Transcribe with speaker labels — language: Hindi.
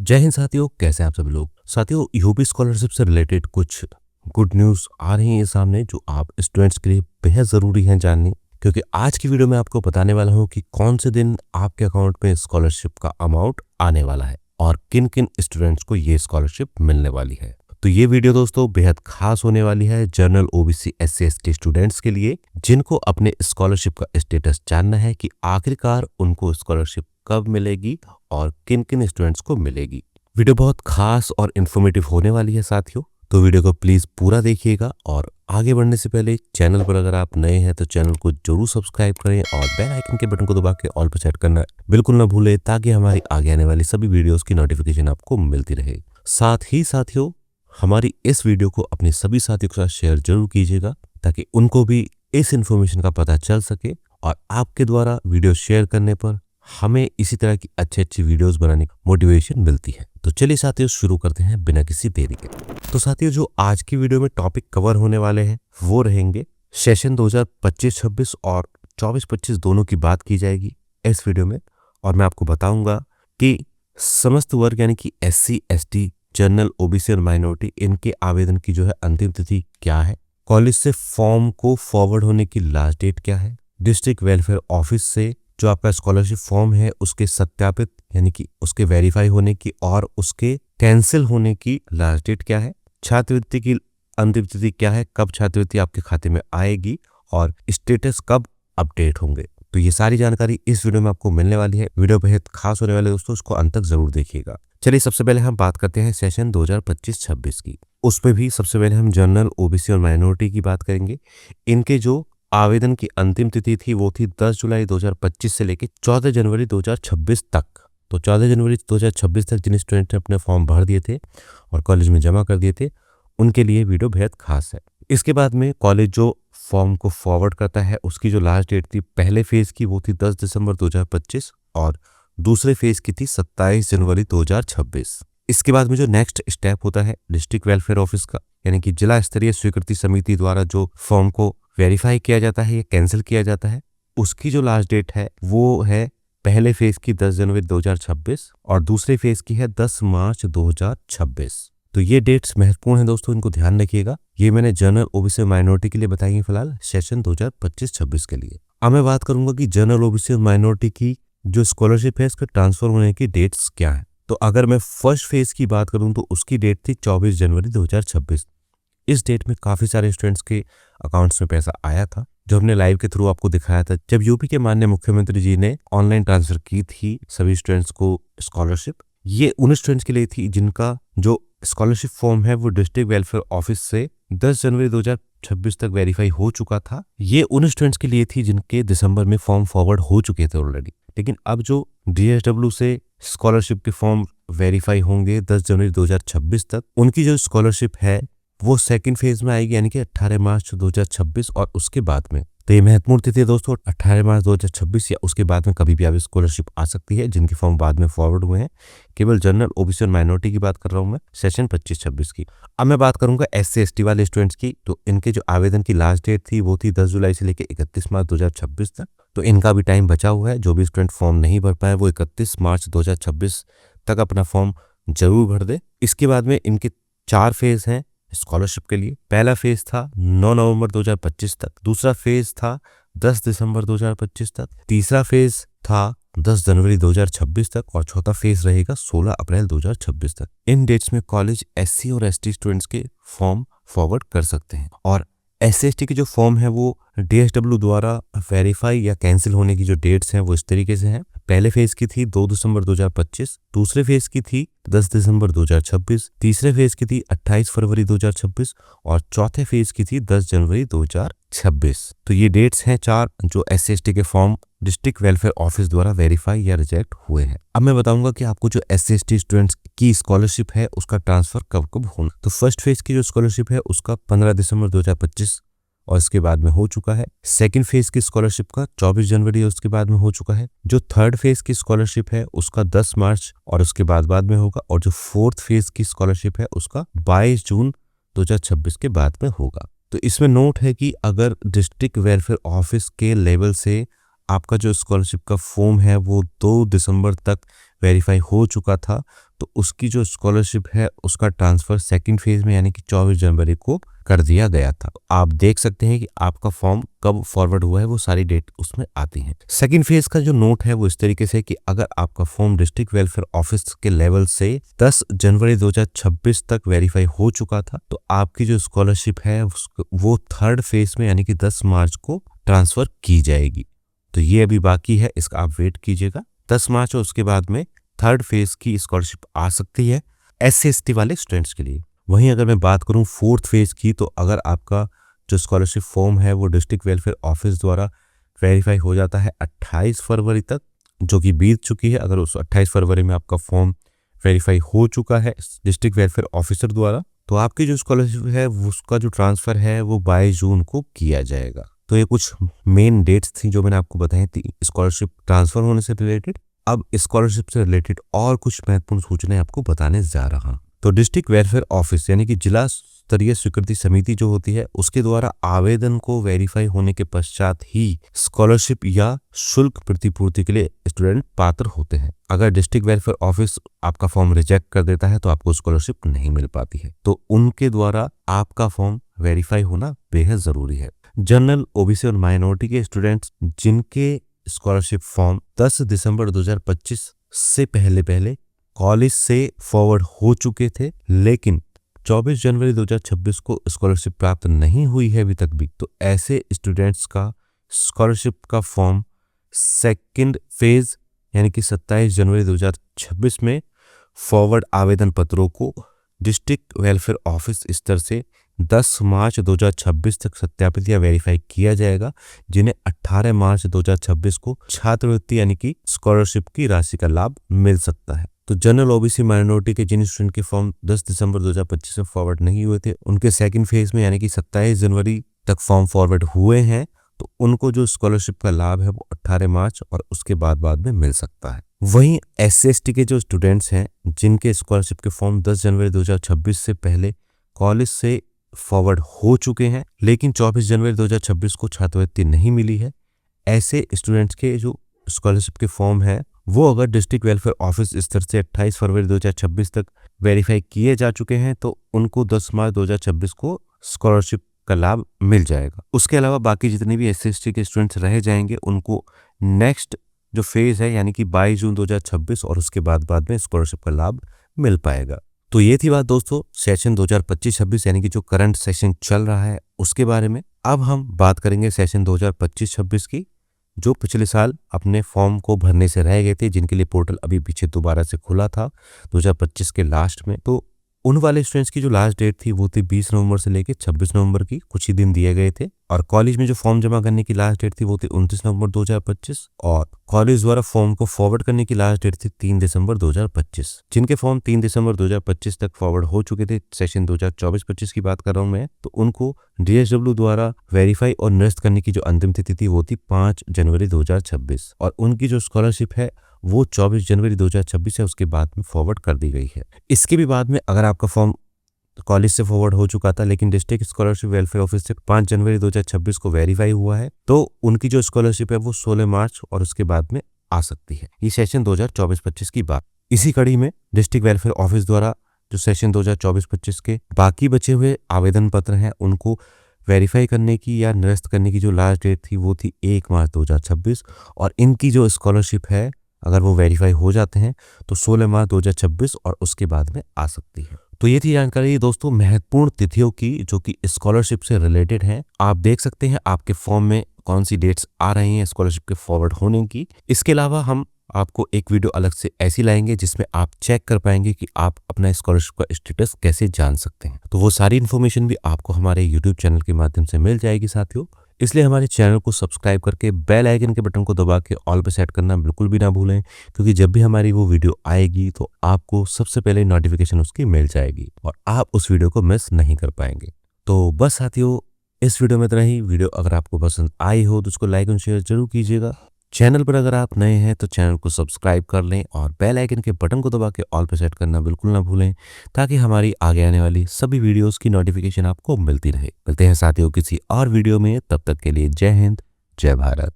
Speaker 1: जय हिंद साथियों, कैसे हैं आप सभी लोग। साथियों, यूपी स्कॉलरशिप से रिलेटेड कुछ गुड न्यूज़ आ रही हैं सामने जो आप स्टूडेंट्स के लिए बेहद ज़रूरी हैं जाननी, क्योंकि आज की वीडियो में आपको बताने वाला हूं कि कौन से दिन आपके अकाउंट में स्कॉलरशिप का अमाउंट आने वाला है और किन किन स्टूडेंट्स को ये स्कॉलरशिप मिलने वाली है। तो ये वीडियो दोस्तों बेहद खास होने वाली है general OBC SC ST students के लिए, जिनको अपने स्कॉलरशिप का स्टेटस जानना है कि आखिरकार उनको स्कॉलरशिप कब मिलेगी और किन किन स्टूडेंट्स को मिलेगी। वीडियो बहुत खास और इन्फॉर्मेटिव होने वाली है साथियों, तो वीडियो को प्लीज पूरा देखिएगा। और आगे बढ़ने से पहले चैनल पर अगर आप नए हैं तो चैनल को जरूर सब्सक्राइब करें और बेल आइकन के बटन को दबा के ऑल पर सेट करना बिल्कुल ना भूलें, ताकि हमारी आगे आने वाली सभी वीडियोस की नोटिफिकेशन आपको मिलती रहे। साथ ही साथियों, हमारी इस वीडियो को अपने सभी साथियों के साथ शेयर जरूर कीजिएगा, ताकि उनको भी इस इन्फॉर्मेशन का पता चल सके और आपके द्वारा वीडियो शेयर करने पर हमें इसी तरह की अच्छी अच्छी वीडियोस बनाने की मोटिवेशन मिलती है। तो चलिए साथियों, शुरू करते हैं बिना किसी देरी के। तो साथियों, जो आज की वीडियो में टॉपिक कवर होने वाले हैं वो रहेंगे सेशन 2025-26 और 24-25 दोनों की बात की जाएगी इस वीडियो में। और मैं आपको बताऊंगा कि समस्त वर्ग यानी कि SC ST, जनरल OBC और माइनॉरिटी, इनके आवेदन की जो है अंतिम तिथि क्या है, कॉलेज से फॉर्म को फॉरवर्ड होने की लास्ट डेट क्या है, डिस्ट्रिक्ट वेलफेयर ऑफिस से जो आपका स्कॉलरशिप फॉर्म है उसके सत्यापित यानी कि उसके वेरीफाई होने की और उसके कैंसिल होने की लास्ट डेट क्या है, छात्रवृत्ति की अंतिम तिथि क्या है, कब छात्रवृत्ति आपके खाते में आएगी और स्टेटस कब अपडेट होंगे। तो ये सारी जानकारी इस वीडियो में आपको मिलने वाली है। वीडियो बेहद खास होने वाले दोस्तों, उसको अंत तक जरूर देखिएगा। चलिए, सबसे पहले हम बात करते हैं सेशन 2025-26 की। उसमें भी सबसे पहले हम जनरल OBC और माइनॉरिटी की बात करेंगे। इनके जो आवेदन की अंतिम तिथि थी वो थी 10 जुलाई 2025 से लेकर 14 जनवरी 2026 तक। तो 14 जनवरी 2026 तक जिन स्टूडेंट ने अपने फॉर्म भर दिए थे और कॉलेज में जमा कर दिए थे, उनके लिए वीडियो बेहद खास है। इसके बाद में कॉलेज जो फॉर्म को फॉरवर्ड करता है उसकी जो लास्ट डेट थी पहले फेज की वो थी 10 दिसंबर 2025 और दूसरे फेज की थी 27 जनवरी 2026। इसके बाद में जो नेक्स्ट स्टेप होता है डिस्ट्रिक्ट वेलफेयर ऑफिस का, यानी कि जिला स्तरीय स्वीकृति समिति द्वारा जो फॉर्म को वेरीफाई किया जाता है या कैंसिल किया जाता है, उसकी जो लास्ट डेट है वो है पहले फेज की 10 जनवरी 2026 और दूसरे फेज की है 10 मार्च 2026। तो ये डेट्स महत्वपूर्ण हैं दोस्तों, इनको ध्यान रखिएगा। ये मैंने जनरल OBC माइनॉरिटी के लिए बताई है फिलहाल सेशन 2025-26 के लिए। अब मैं बात करूंगा कि जनरल OBC और माइनॉरिटी की जो स्कॉलरशिप है इसका ट्रांसफर होने की डेट्स क्या है। तो अगर मैं फर्स्ट फेज की बात करूं तो उसकी डेट थी 24 जनवरी 2026। इस डेट में काफी सारे स्टूडेंट्स के अकाउंट्स में पैसा आया था, जो हमने लाइव के थ्रू आपको दिखाया था जब यूपी के माननीय मुख्यमंत्री जी ने ऑनलाइन ट्रांसफर की थी सभी स्टूडेंट्स को स्कॉलरशिप। ये उन स्टूडेंट्स के लिए थी जिनका जो स्कॉलरशिप फॉर्म है वो डिस्ट्रिक्ट वेलफेयर ऑफिस से 10 जनवरी 2026 तक वेरीफाई हो चुका था। ये उन स्टूडेंट्स के लिए थी जिनके दिसंबर में फॉर्म फॉरवर्ड हो चुके थे ऑलरेडी। लेकिन अब जो DSW से स्कॉलरशिप के फॉर्म वेरीफाई होंगे 10 जनवरी 2026 तक, उनकी जो स्कॉलरशिप है वो सेकंड फेज में आएगी, यानी कि 18 मार्च 2026 और उसके बाद में। तो ये महत्वपूर्ण तिथि है दोस्तों, 18 मार्च 2026 या उसके बाद में कभी भी आप स्कॉलरशिप आ सकती है जिनके फॉर्म बाद में फॉरवर्ड हुए हैं। केवल जनरल OBC और माइनॉरिटी की बात कर रहा हूं मैं सेशन 25-26 की। अब मैं बात करूंगा SC ST वाले स्टूडेंट्स की। तो इनके जो आवेदन की लास्ट डेट थी वो थी 10 जुलाई से लेकर 31 मार्च 2026 तक। तो इनका भी टाइम बचा हुआ है। जो भी स्टूडेंट फॉर्म नहीं भर पाए वो 31 मार्च 2026 तक अपना फॉर्म जरूर भर दे। इसके बाद में इनके 4 फेज हैं स्कॉलरशिप के लिए। पहला फेज था 9 नवंबर 2025 तक, दूसरा फेज था 10 दिसंबर 2025 तक, तीसरा फेज था 10 जनवरी 2026 तक और चौथा फेज रहेगा 16 अप्रैल 2026 तक। इन डेट्स में कॉलेज SC और ST स्टूडेंट्स के फॉर्म फॉरवर्ड कर सकते हैं। और SC ST के जो फॉर्म है वो DSW द्वारा वेरीफाई या कैंसिल होने की जो डेट्स हैं वो इस तरीके से हैं। पहले फेज की थी 2 दिसंबर 2025, दूसरे फेज की थी 10 दिसंबर 2026, तीसरे फेज की थी 28 फरवरी 2026 और चौथे फेज की थी 10 जनवरी 2026। तो ये डेट्स हैं 4 जो SC ST के फॉर्म डिस्ट्रिक्ट वेलफेयर ऑफिस द्वारा वेरीफाई या रिजेक्ट हुए हैं। अब मैं बताऊंगा कि आपको जो SC ST स्टूडेंट्स की स्कॉलरशिप है उसका ट्रांसफर कब कब होना। तो फर्स्ट फेज की जो स्कॉलरशिप है उसका 15 दिसंबर 2025 और इसके बाद में हो चुका है। सेकंड फेज की स्कॉलरशिप का 24 जनवरी उसके बाद में हो चुका है। जो थर्ड फेज की स्कॉलरशिप है उसका 10 मार्च और उसके बाद में होगा। और जो फोर्थ फेज की स्कॉलरशिप है उसका 22 जून 2026 के बाद में होगा। तो इसमें नोट है कि अगर डिस्ट्रिक्ट वेलफेयर ऑफिस के लेवल से आपका जो स्कॉलरशिप का फॉर्म है वो 2 दिसंबर तक वेरीफाई हो चुका था, तो उसकी जो स्कॉलरशिप है उसका ट्रांसफर सेकंड फेज में यानी कि 24 जनवरी को कर दिया गया था। आप देख सकते हैं कि आपका फॉर्म कब फॉरवर्ड हुआ है, वो सारी डेट उसमें आती है। सेकंड फेज का जो नोट है वो इस तरीके से कि अगर आपका फॉर्म डिस्ट्रिक्ट वेलफेयर ऑफिस के लेवल से 10 जनवरी 2026 तक वेरीफाई हो चुका था तो आपकी जो स्कॉलरशिप है वो थर्ड फेज में यानी कि 10 मार्च को ट्रांसफर की जाएगी। तो ये अभी बाकी है, इसका आप वेट कीजिएगा। 10 मार्च और उसके बाद में थर्ड फेज की स्कॉलरशिप आ सकती है SC/ST वाले स्टूडेंट्स के लिए। वहीं अगर मैं बात करूं फोर्थ फेज की, तो अगर आपका जो स्कॉलरशिप फॉर्म है वो डिस्ट्रिक्ट वेलफेयर ऑफिस द्वारा वेरीफाई हो जाता है 28 फरवरी तक, जो कि बीत चुकी है। अगर उस 28 फरवरी में आपका फॉर्म वेरीफाई हो चुका है डिस्ट्रिक्ट वेलफेयर ऑफिसर द्वारा, तो आपकी जो स्कॉलरशिप है उसका जो ट्रांसफर है वो 22 जून को किया जाएगा। तो ये कुछ मेन डेट्स थी जो मैंने आपको बताई थी स्कॉलरशिप ट्रांसफर होने से रिलेटेड। अब स्कॉलरशिप से रिलेटेड और कुछ महत्वपूर्ण सूचनाएं आपको बताने जा रहा हूं। तो डिस्ट्रिक्ट वेलफेयर ऑफिस यानी कि जिला स्तरीय स्वीकृति समिति जो होती है उसके द्वारा आवेदन को वेरीफाई होने के पश्चात ही स्कॉलरशिप या शुल्क प्रतिपूर्ति के लिए स्टूडेंट पात्र होते हैं। अगर डिस्ट्रिक्ट वेलफेयर ऑफिस आपका फॉर्म रिजेक्ट कर देता है तो आपको स्कॉलरशिप नहीं मिल पाती है, तो उनके द्वारा आपका फॉर्म वेरीफाई होना बेहद जरूरी है। जनरल, ओबीसी और माइनॉरिटी के स्टूडेंट्स जिनके स्कॉलरशिप फॉर्म 10 दिसंबर 2025 से पहले कॉलेज से फॉरवर्ड हो चुके थे लेकिन 24 जनवरी 2026 को स्कॉलरशिप प्राप्त नहीं हुई है अभी तक भी, तो ऐसे स्टूडेंट्स का स्कॉलरशिप का फॉर्म सेकंड फेज यानी कि 27 जनवरी 2026 में फॉरवर्ड आवेदन पत्रों को डिस्ट्रिक्ट वेलफेयर ऑफिस स्तर से 10 मार्च 2026 तक सत्यापित या वेरीफाई किया जाएगा, जिन्हें 18 मार्च 2026 को छात्रवृत्ति यानी कि स्कॉलरशिप की राशि का लाभ मिल सकता है। तो जनरल, ओबीसी, माइनॉरिटी के जिन स्टूडेंट के फॉर्म 10 दिसंबर 2025 में फॉरवर्ड नहीं हुए थे उनके सेकंड फेज में यानी कि 27 जनवरी तक फॉर्म फॉरवर्ड हुए हैं, तो उनको जो स्कॉलरशिप का लाभ है वो 18 मार्च और उसके बाद में मिल सकता है। वहीं SC/ST के जो स्टूडेंट्स हैं जिनके स्कॉलरशिप के फॉर्म 10 जनवरी 2026 से पहले कॉलेज से फॉरवर्ड हो चुके हैं लेकिन 24 जनवरी 2026 को छात्रवृत्ति नहीं मिली है, ऐसे स्टूडेंट्स के जो स्कॉलरशिप के फॉर्म है वो अगर डिस्ट्रिक्ट वेलफेयर ऑफिस स्तर से 28 फरवरी 2026 तक वेरीफाई किए जा चुके हैं तो उनको 10 मार्च 2026 को स्कॉलरशिप का लाभ मिल जाएगा। उसके अलावा बाकी जितने भी SC/ST के स्टूडेंट्स रह जाएंगे उनको नेक्स्ट जो फेज है यानी कि 22 जून 2026 और उसके बाद में स्कॉलरशिप का लाभ मिल पाएगा। तो ये थी बात दोस्तों सेशन 2025-26 यानी कि जो करंट सेशन चल रहा है उसके बारे में। अब हम बात करेंगे सेशन 2025-26 की, जो पिछले साल अपने फॉर्म को भरने से रह गए थे, जिनके लिए पोर्टल अभी पीछे दोबारा से खुला था 2025 के लास्ट में। तो उन वाले स्टूडेंट्स की जो लास्ट डेट थी वो थी 20 नवंबर से लेकर 26 नवंबर की, कुछ ही दिन दिए गए थे। और कॉलेज में जो फॉर्म जमा करने की लास्ट डेट थी वो थी 29 नवंबर 2025 और कॉलेज द्वारा फॉर्म को फॉरवर्ड करने की लास्ट डेट थी 3 दिसंबर 2025। जिनके फॉर्म 3 दिसंबर 2025 तक फॉरवर्ड हो चुके थे, सेशन 2024-25 की बात कर रहा हूं मैं, तो उनको DSW द्वारा वेरीफाई और निरस्त करने की जो अंतिम तिथि थी वो थी 5 जनवरी 2026 और उनकी जो स्कॉलरशिप है वो 24 जनवरी 2026 है उसके बाद में फॉरवर्ड कर दी गई है। इसके भी बाद में अगर आपका फॉर्म कॉलेज से फॉरवर्ड हो चुका था लेकिन डिस्ट्रिक्ट स्कॉलरशिप वेलफेयर ऑफिस से 5 जनवरी 2026 को वेरीफाई हुआ है तो उनकी जो स्कॉलरशिप है वो 16 मार्च और उसके बाद में आ सकती है। ये सेशन 2024-25 की बात। इसी कड़ी में डिस्ट्रिक्ट वेलफेयर ऑफिस द्वारा जो सेशन 2024-25 के बाकी बचे हुए आवेदन पत्र हैं उनको वेरीफाई करने की या निरस्त करने की जो लास्ट डेट थी वो थी 1 मार्च 2026 और इनकी जो स्कॉलरशिप है अगर वो वेरीफाई हो जाते हैं तो 16 मार्च 2026 और उसके बाद में आ सकती है। तो ये थी जानकारी दोस्तों महत्वपूर्ण तिथियों की जो कि स्कॉलरशिप से रिलेटेड हैं। आप देख सकते हैं आपके फॉर्म में कौन सी डेट्स आ रही हैं स्कॉलरशिप के फॉरवर्ड होने की। इसके अलावा हम आपको एक वीडियो अलग से ऐसी लाएंगे जिसमें आप चेक कर पाएंगे कि आप अपना स्कॉलरशिप का स्टेटस कैसे जान सकते हैं। तो वो सारी इन्फॉर्मेशन भी आपको हमारे यूट्यूब चैनल के माध्यम से मिल जाएगी साथियों। इसलिए हमारे चैनल को सब्सक्राइब करके बेल आइकन के बटन को दबा के ऑल पे सेट करना बिल्कुल भी ना भूलें, क्योंकि जब भी हमारी वो वीडियो आएगी तो आपको सबसे पहले नोटिफिकेशन उसकी मिल जाएगी और आप उस वीडियो को मिस नहीं कर पाएंगे। तो बस साथियों इस वीडियो में इतना ही। वीडियो अगर आपको पसंद आई हो तो उसको लाइक और शेयर जरूर कीजिएगा। चैनल पर अगर आप नए हैं तो चैनल को सब्सक्राइब कर लें और बेल आइकन के बटन को दबा के ऑल पे सेट करना बिल्कुल ना भूलें, ताकि हमारी आगे आने वाली सभी वीडियोस की नोटिफिकेशन आपको मिलती रहे। मिलते हैं साथियों किसी और वीडियो में, तब तक के लिए जय हिंद, जय भारत।